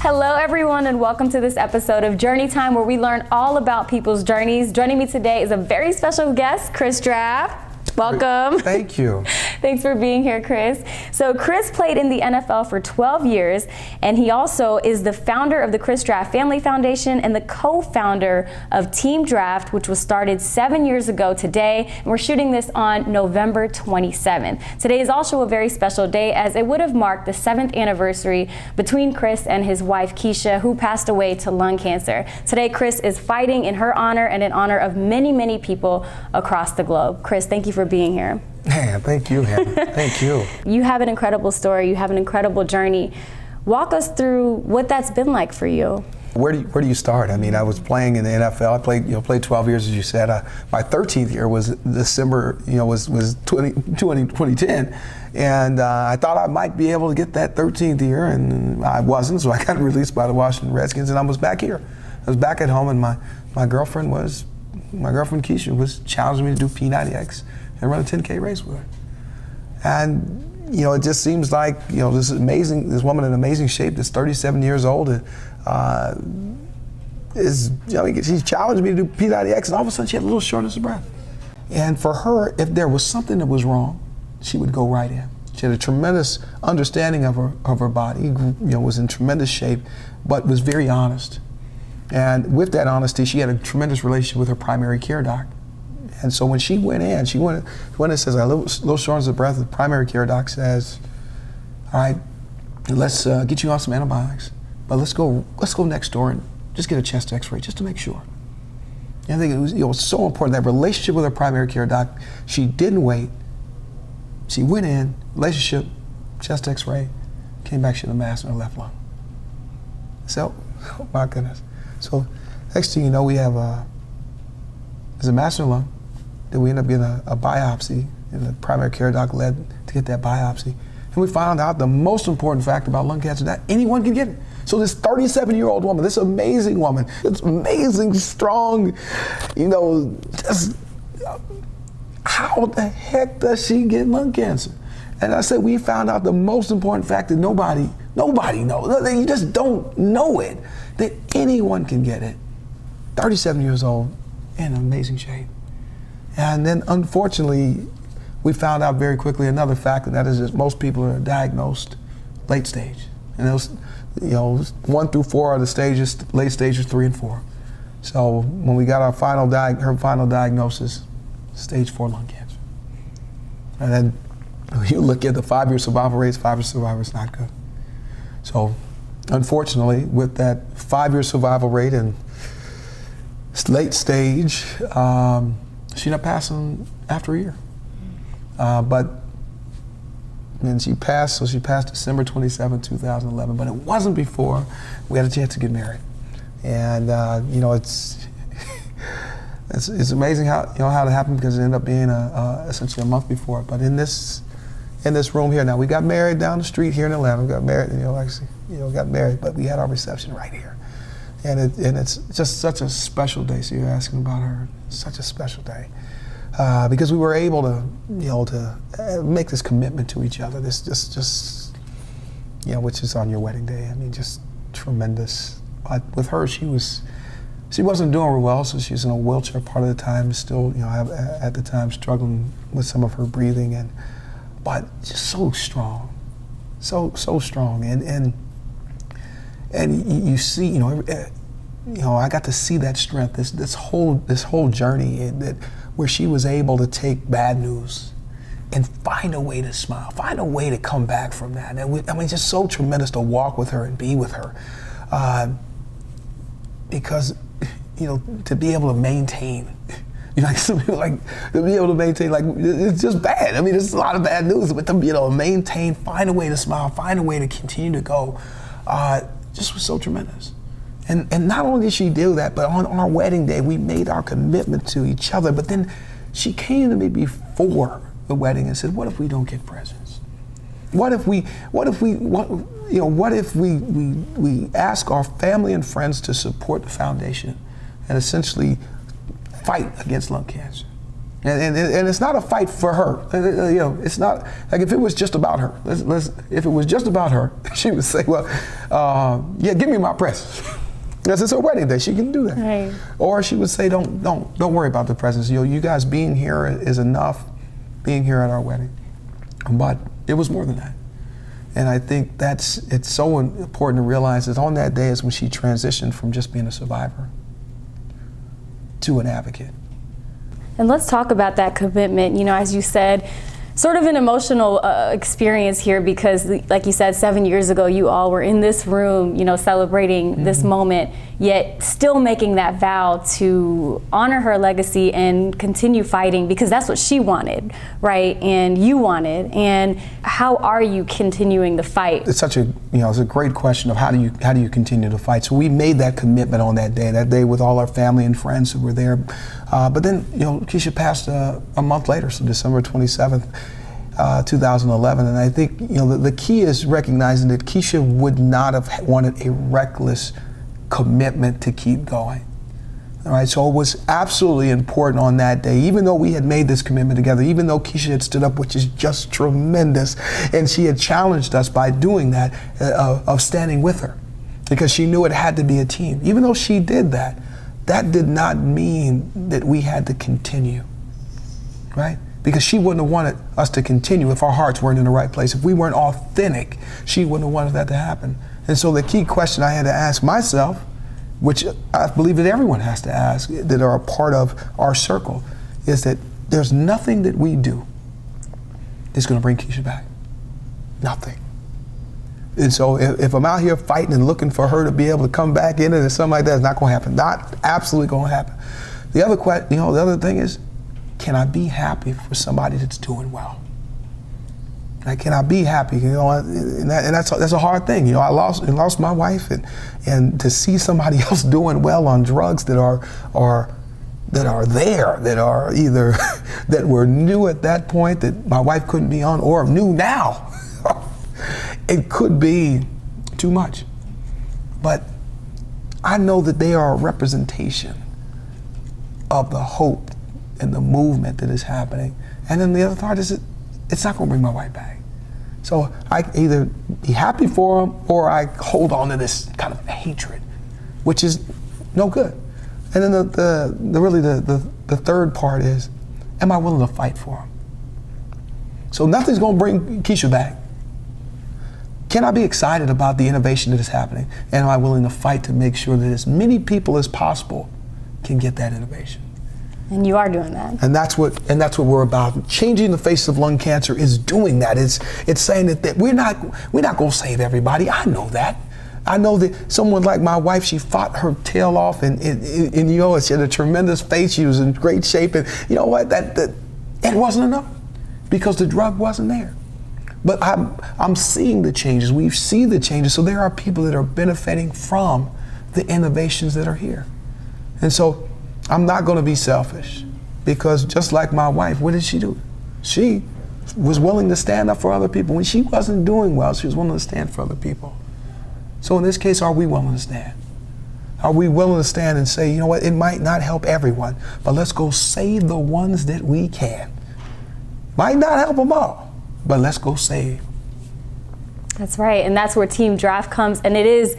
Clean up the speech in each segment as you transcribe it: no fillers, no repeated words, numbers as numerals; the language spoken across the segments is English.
Hello everyone and welcome to this episode of Journey Time, where we learn all about people's journeys. Joining me today is a very special guest, Chris Draft. Welcome. Thank you. Thanks for being here, Chris. So Chris played in the NFL for 12 years, and he also is the founder of the Chris Draft Family Foundation and the co-founder of Team Draft, which was started 7 years ago today. And we're shooting this on November 27th. Today is also a very special day, as it would have marked the 7th anniversary between Chris and his wife, Keasha, who passed away to lung cancer. Today, Chris is fighting in her honor and in honor of many, many people across the globe. Chris, thank you for being here. Man, thank you, Hannah. Thank you. You have an incredible story. You have an incredible journey. Walk us through what that's been like for you. Where do you start? I mean, I was playing in the NFL. I played 12 years, as you said. My 13th year was December, was 2010, and I thought I might be able to get that 13th year, and I wasn't. So I got released by the Washington Redskins, and I was back here. I was back at home, and my girlfriend Keasha was challenging me to do P90X and run a 10K race with her. And it just seems like this woman in amazing shape, that's 37 years old, she's challenged me to do P90X, and all of a sudden she had a little shortness of breath. And for her, if there was something that was wrong, she would go right in. She had a tremendous understanding of her body, was in tremendous shape, but was very honest. And with that honesty, she had a tremendous relationship with her primary care doc. And so when she went in, she went and says, a little shortness of breath. The primary care doc says, all right, let's get you on some antibiotics, but let's go next door and just get a chest x-ray just to make sure. And I think it was so important, that relationship with her primary care doc. She didn't wait. She went in, relationship, chest x-ray, came back, she had a mass in her left lung. So, oh my goodness. So next thing you know, we have there's a mass in her lung. Then we end up getting a biopsy, and the primary care doc led to get that biopsy. And we found out the most important fact about lung cancer, that anyone can get it. So this 37-year-old woman, this amazing woman, this amazing, strong, just how the heck does she get lung cancer? And I said, we found out the most important fact that nobody knows. You just don't know it, that anyone can get it. 37 years old, in amazing shape. And then, unfortunately, we found out very quickly another fact, and that is that most people are diagnosed late stage. And those, 1 through 4 are the stages, late stages 3 and 4. So when we got her final diagnosis, stage 4 lung cancer. And then you look at the 5-year survival rates, 5-year survival is not good. So unfortunately, with that 5-year survival rate and late stage, she ended up passing after a year. But then she passed December 27, 2011, but it wasn't before we had a chance to get married. And it's amazing how it happened, because it ended up being essentially a month before. But in this room here now, we got married down the street here in Atlanta. We got married, got married, but we had our reception right here. And it's just such a special day. So you're asking about her. Such a special day, because we were able to make this commitment to each other. This just which is on your wedding day. I mean, just tremendous. But with her, she wasn't doing real well, so she's in a wheelchair part of the time. Still, at the time struggling with some of her breathing, but just so strong, so strong, and you see, I got to see that strength, this whole journey, where she was able to take bad news and find a way to smile, find a way to come back from that. And just so tremendous to walk with her and be with her, because to be able to maintain, some people to be able to maintain, it's just bad. I mean, there's a lot of bad news, but to be able to maintain, find a way to smile, find a way to continue to go, just was so tremendous. And not only did she do that, but on our wedding day, we made our commitment to each other. But then she came to me before the wedding and said, what if we don't get presents? What if we ask our family and friends to support the foundation and essentially fight against lung cancer? And it's not a fight for her. You know, it's not like if it was just about her. If it was just about her, she would say, "Well, yeah, give me my presents." Because it's her wedding day, she can do that. Right. Or she would say, "Don't worry about the presents. You know, you guys being here is enough. Being here at our wedding." But it was more than that. And I think it's so important to realize that on that day is when she transitioned from just being a survivor to an advocate. And let's talk about that commitment. You know, as you said, sort of an emotional experience here because, like you said, 7 years ago, you all were in this room, you know, celebrating this moment, yet still making that vow to honor her legacy and continue fighting because that's what she wanted, right? And you wanted. And how are you continuing the fight? It's such it's a great question of how do you continue to fight. So we made that commitment on that day with all our family and friends who were there. But then, you know, Keasha passed a month later, so December 27th, 2011. And I think, you know, the key is recognizing that Keasha would not have wanted a reckless commitment to keep going. All right, so it was absolutely important on that day, even though we had made this commitment together, even though Keasha had stood up, which is just tremendous, and she had challenged us by doing that, of standing with her, because she knew it had to be a team. Even though she did that, that did not mean that we had to continue, right? Because she wouldn't have wanted us to continue if our hearts weren't in the right place. If we weren't authentic, she wouldn't have wanted that to happen. And so the key question I had to ask myself, which I believe that everyone has to ask that are a part of our circle, is that there's nothing that we do that's going to bring Keasha back. Nothing. And so if I'm out here fighting and looking for her to be able to come back in it or something like that, it's not going to happen. Not absolutely going to happen. The other thing is, can I be happy for somebody that's doing well? Like, can I be happy? You know, and that's a hard thing. You know, I lost my wife, and to see somebody else doing well on drugs that are either that were new at that point that my wife couldn't be on, or new now. It could be too much. But I know that they are a representation of the hope and the movement that is happening. And then the other part is it's not going to bring my wife back. So I either be happy for them or I hold on to this kind of hatred, which is no good. And then the third part is, am I willing to fight for them? So nothing's going to bring Keasha back. Can I be excited about the innovation that is happening? And am I willing to fight to make sure that as many people as possible can get that innovation? And you are doing that. And that's what we're about. Changing the face of lung cancer is doing that. It's saying that we're not going to save everybody. I know that. I know that someone like my wife, she fought her tail off, and you know, she had a tremendous face. She was in great shape, and you know what? That it wasn't enough because the drug wasn't there. But I'm seeing the changes. We see the changes. So there are people that are benefiting from the innovations that are here. And so I'm not going to be selfish, because just like my wife, what did she do? She was willing to stand up for other people. When she wasn't doing well, she was willing to stand for other people. So in this case, are we willing to stand? Are we willing to stand and say, you know what, it might not help everyone, but let's go save the ones that we can. Might not help them all, but let's go save. That's right, and that's where Team Draft comes, and it is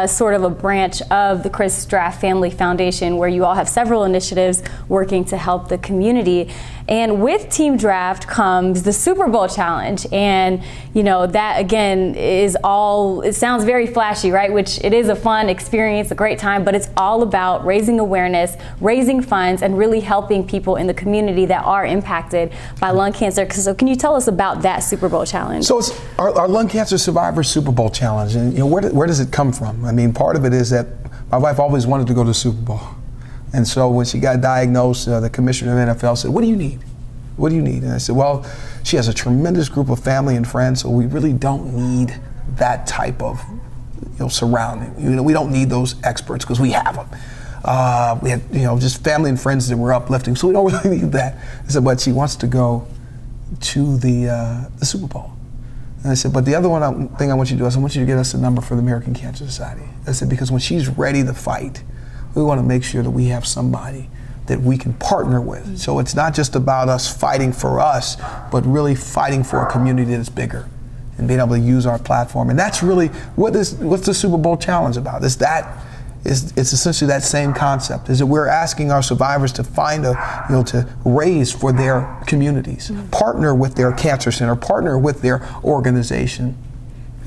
sort of a branch of the Chris Draft Family Foundation, where you all have several initiatives working to help the community. And with Team Draft comes the Super Bowl Challenge, and you know, that again is all, it sounds very flashy, right? Which it is a fun experience, a great time, but it's all about raising awareness, raising funds, and really helping people in the community that are impacted by lung cancer. So can you tell us about that Super Bowl Challenge? So it's our Lung Cancer Survivor Super Bowl Challenge, and you know, where does it come from? I mean, part of it is that my wife always wanted to go to the Super Bowl. And so when she got diagnosed, the commissioner of the NFL said, what do you need? What do you need? And I said, well, she has a tremendous group of family and friends, so we really don't need that type of surrounding. You know, we don't need those experts because we have them. We had just family and friends that were uplifting, so we don't really need that. I said, but she wants to go to the Super Bowl. And I said, but the other thing I want you to do is I want you to get us a number for the American Cancer Society. I said, because when she's ready to fight, we want to make sure that we have somebody that we can partner with. So it's not just about us fighting for us, but really fighting for a community that's bigger and being able to use our platform. And that's really what's the Super Bowl Challenge about. It's essentially that same concept, is that we're asking our survivors to find to raise for their communities, partner with their cancer center, partner with their organization,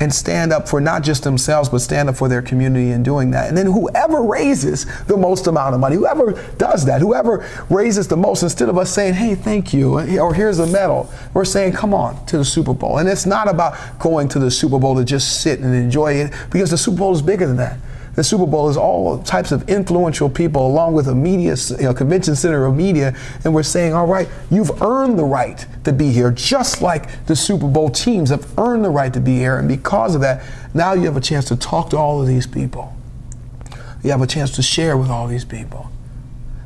and stand up for not just themselves, but stand up for their community in doing that. And then whoever raises the most amount of money, whoever does that, whoever raises the most, instead of us saying, hey, thank you, or here's a medal, we're saying, come on to the Super Bowl. And it's not about going to the Super Bowl to just sit and enjoy it, because the Super Bowl is bigger than that. The Super Bowl is all types of influential people, along with a media, convention center of media, and we're saying, all right, you've earned the right to be here, just like the Super Bowl teams have earned the right to be here, and because of that, now you have a chance to talk to all of these people. You have a chance to share with all these people.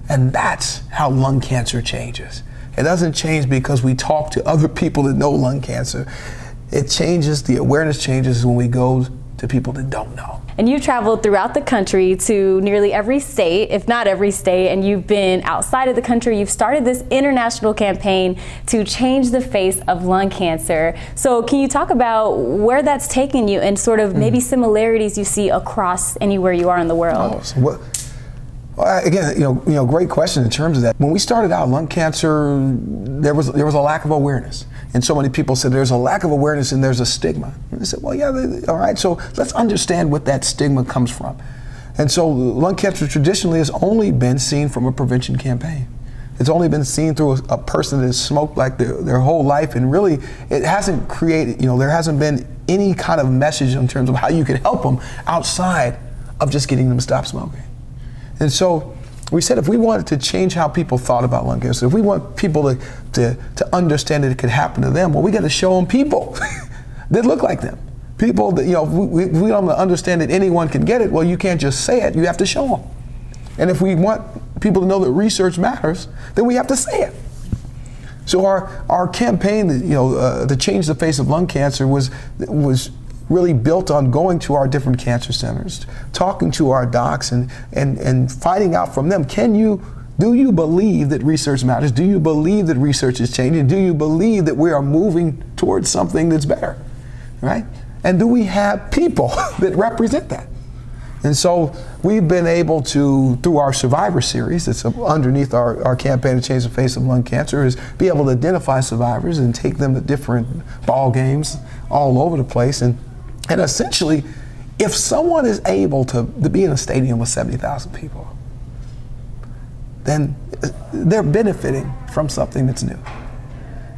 And that's how lung cancer changes. It doesn't change because we talk to other people that know lung cancer. It changes, the awareness changes when we go to people that don't know. And you traveled throughout the country to nearly every state, if not every state, and you've been outside of the country. You've started this international campaign to change the face of lung cancer. So can you talk about where that's taken you and sort of maybe similarities you see across anywhere you are in the world? Again, great question in terms of that. When we started out, lung cancer, there was a lack of awareness. And so many people said there's a lack of awareness and there's a stigma. And I said, well, yeah, all right, so let's understand what that stigma comes from. And so lung cancer traditionally has only been seen from a prevention campaign. It's only been seen through a person that has smoked like their whole life, and really it hasn't created, there hasn't been any kind of message in terms of how you can help them outside of just getting them to stop smoking. And so we said, if we wanted to change how people thought about lung cancer, if we want people to understand that it could happen to them, well, we got to show them people that look like them. People that, we don't understand that anyone can get it. Well, you can't just say it, you have to show them. And if we want people to know that research matters, then we have to say it. So our campaign, to change the face of lung cancer was really built on going to our different cancer centers, talking to our docs and finding out from them, do you believe that research matters? Do you believe that research is changing? Do you believe that we are moving towards something that's better, right? And do we have people that represent that? And so we've been able to, through our Survivor series, that's underneath our campaign to change the face of lung cancer, is be able to identify survivors and take them to different ball games all over the place. And essentially, if someone is able to be in a stadium with 70,000 people, then they're benefiting from something that's new.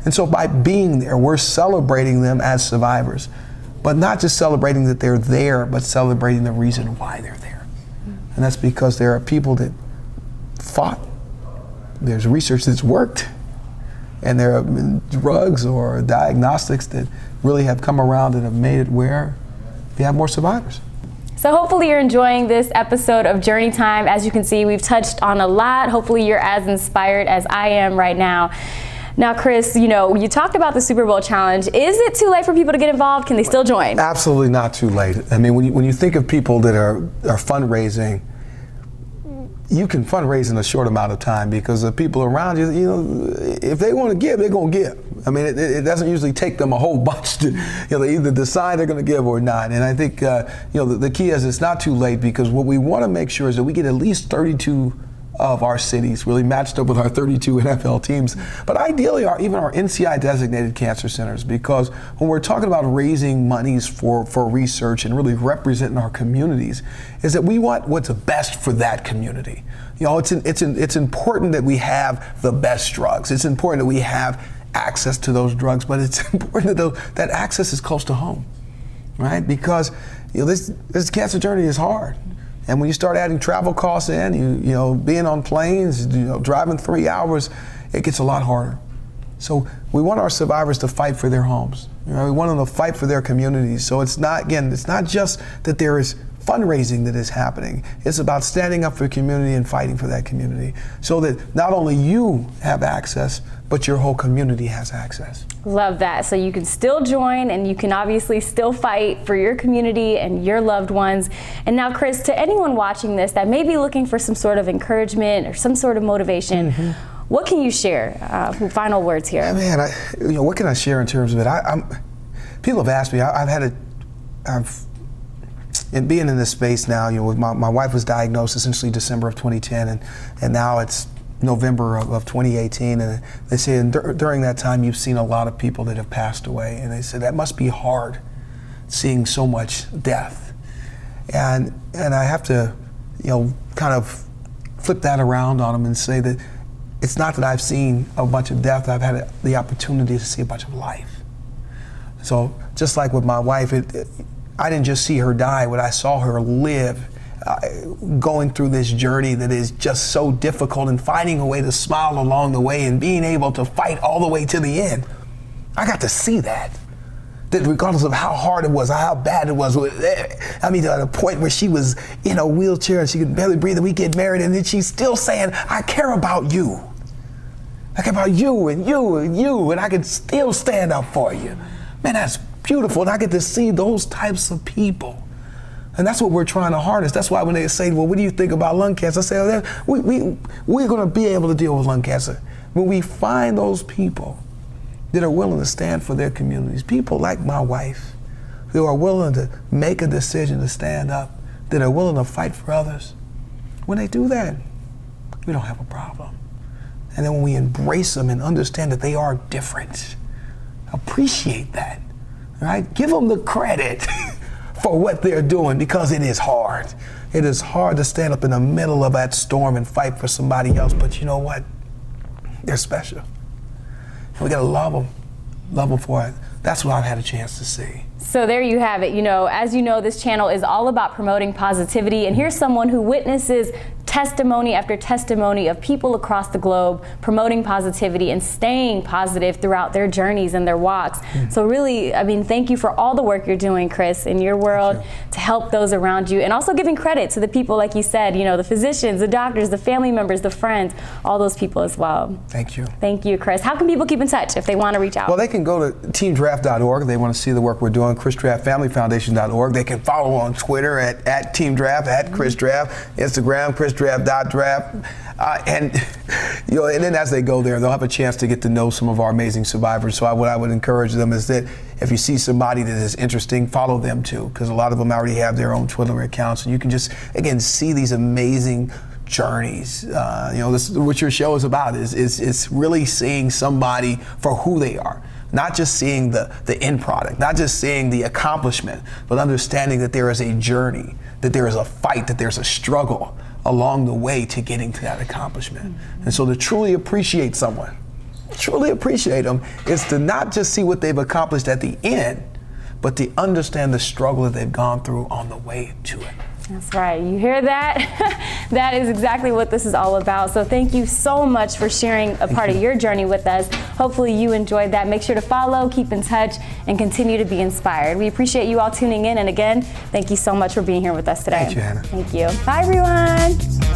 And so by being there, we're celebrating them as survivors, but not just celebrating that they're there, but celebrating the reason why they're there. And that's because there are people that fought, there's research that's worked, and there are drugs or diagnostics that really have come around and have made it where we have more survivors. So hopefully you're enjoying this episode of Journey Time. As you can see, we've touched on a lot. Hopefully you're as inspired as I am right now. Now, Chris, you talked about the Super Bowl Challenge. Is it too late for people to get involved? Can they still join? Absolutely not too late. I mean, when you think of people that are fundraising, you can fundraise in a short amount of time because the people around you, if they want to give, they're going to give. I mean, it doesn't usually take them a whole bunch to, they either decide they're going to give or not. And I think, the key is it's not too late, because what we want to make sure is that we get at least 32 of our cities really matched up with our 32 NFL teams, but ideally even our NCI designated cancer centers, because when we're talking about raising monies for research and really representing our communities, is that we want what's best for that community. It's important that we have the best drugs. It's important that we have access to those drugs, but it's important that access is close to home, right? Because this cancer journey is hard. And when you start adding travel costs in, being on planes, driving 3 hours, it gets a lot harder. So we want our survivors to fight for their homes. We want them to fight for their communities. So it's not just that there is fundraising that is happening. It's about standing up for the community and fighting for that community, so that not only you have access, but your whole community has access. Love that. So you can still join, and you can obviously still fight for your community and your loved ones. And now, Chris, to anyone watching this that may be looking for some sort of encouragement or some sort of motivation, what can you share? Final words here. Man, what can I share in terms of it? People have asked me. And being in this space now, my wife was diagnosed essentially December of 2010, and now it's November of 2018, and they say during that time you've seen a lot of people that have passed away, and they said that must be hard, seeing so much death, and I have to, kind of flip that around on them and say that it's not that I've seen a bunch of death, I've had the opportunity to see a bunch of life. So just like with my wife, I didn't just see her die, but I saw her live, going through this journey that is just so difficult, and finding a way to smile along the way and being able to fight all the way to the end. I got to see that regardless of how hard it was, how bad it was. I mean, to the point where she was in a wheelchair and she could barely breathe, and we get married, and then she's still saying, I care about you. I care about you and you and you, and I can still stand up for you. Man, that's beautiful, and I get to see those types of people. And that's what we're trying to harness. That's why when they say, well, what do you think about lung cancer? I say, we're going to be able to deal with lung cancer when we find those people that are willing to stand for their communities, people like my wife, who are willing to make a decision to stand up, that are willing to fight for others. When they do that, we don't have a problem. And then when we embrace them and understand that they are different, appreciate that, right? Give them the credit for what they're doing, because it is hard. It is hard to stand up in the middle of that storm and fight for somebody else, but you know what? They're special. And we gotta love them for it. That's what I've had a chance to see. So there you have it. As you know, this channel is all about promoting positivity, and here's someone who witnesses testimony after testimony of people across the globe promoting positivity and staying positive throughout their journeys and their walks. So really, thank you for all the work you're doing, Chris, in your world to help those around you, and also giving credit to the people, like you said, the physicians, the doctors, the family members, the friends, all those people as well. Thank you. Thank you, Chris. How can people keep in touch if they want to reach out? Well, they can go to teamdraft.org. They want to see the work we're doing. ChrisDraftFamilyFoundation.org. They can follow on Twitter at Team Draft, at Chris Draft, Instagram, ChrisDraft.draft. And then as they go there, they'll have a chance to get to know some of our amazing survivors. So what I would encourage them is that if you see somebody that is interesting, follow them too, because a lot of them already have their own Twitter accounts, and you can just, again, see these amazing journeys. This is what your show is about, is really seeing somebody for who they are. Not just seeing the end product, not just seeing the accomplishment, but understanding that there is a journey, that there is a fight, that there's a struggle along the way to getting to that accomplishment. And so to truly appreciate someone, truly appreciate them, is to not just see what they've accomplished at the end, but to understand the struggle that they've gone through on the way to it. That's right. You hear that? That is exactly what this is all about. So thank you so much for sharing a part of your journey with us. Hopefully you enjoyed that. Make sure to follow, keep in touch, and continue to be inspired. We appreciate you all tuning in. And again, thank you so much for being here with us today. Thank you, Hannah. Thank you. Bye, everyone.